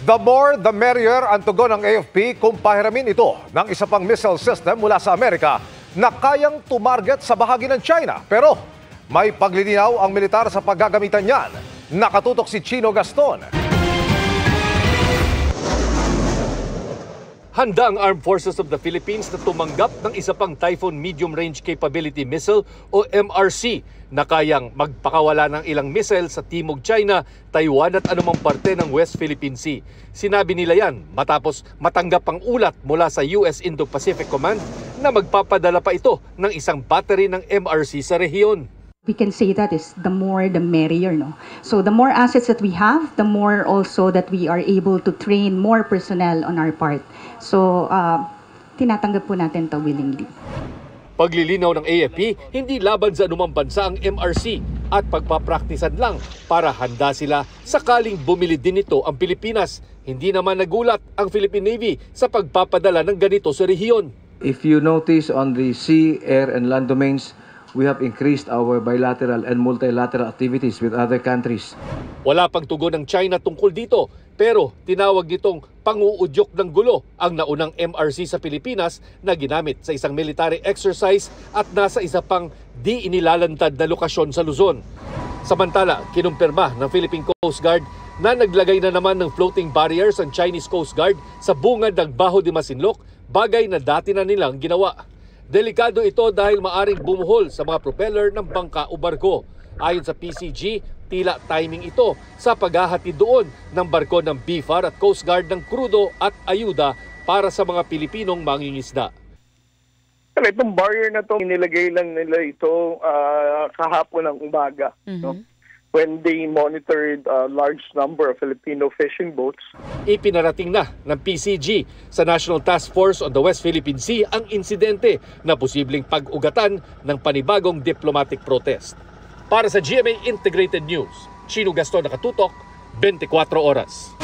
The more, the merrier ang tugon ng AFP kung pahiramin ito ng isa pang missile system mula sa Amerika na kayang tumarget sa bahagi ng China. Pero may paglilinaw ang militar sa paggagamitan niyan. Nakatutok si Chino Gaston. Handa ang Armed Forces of the Philippines na tumanggap ng isa pang Typhoon Medium Range Capability Missile o MRC na kayang magpakawala ng ilang missile sa Timog China, Taiwan at anumang parte ng West Philippine Sea. Sinabi nila yan matapos matanggap ang ulat mula sa US Indo-Pacific Command na magpapadala pa ito ng isang battery ng MRC sa rehiyon. We can say that is the more the merrier, no? So the more assets that we have, the more also that we are able to train more personnel on our part. So tinatanggap po natin to willingly. Paglilinaw ng AFP, hindi laban sa anumang bansa ang MRC at pagpapraktisan lang para handa sila sakaling bumili din ito ang Pilipinas. Hindi naman nagulat ang Philippine Navy sa pagpapadala ng ganito sa rehiyon. If you notice on the sea, air and land domains, we have increased our bilateral and multilateral activities with other countries. Wala pang tugon ng China tungkol dito, pero tinawag nitong panguudyok ng gulo ang naunang MRC sa Pilipinas na ginamit sa isang military exercise at nasa isa pang di inilalantad na lokasyon sa Luzon. Samantala, kinumpirma ng Philippine Coast Guard na naglagay na naman ng floating barriers ang Chinese Coast Guard sa bungad ng Baho de Masinloc, bagay na dati na nilang ginawa. Delikado ito dahil maaring bumuhol sa mga propeller ng bangka o barko. Ayon sa PCG, tila timing ito sa paghahatid doon ng barko ng BFAR at Coast Guard ng krudo at ayuda para sa mga Pilipinong mangingisda. Itong barrier na ito, inilagay lang nila ito kahapon ng umaga. No? When they monitored a large number of Filipino fishing boats. Ipinarating na ng PCG sa National Task Force on the West Philippine Sea ang insidente na posibleng pag-ugatan ng panibagong diplomatic protest. Para sa GMA Integrated News, Chino Gaston, nakatutok, 24 oras.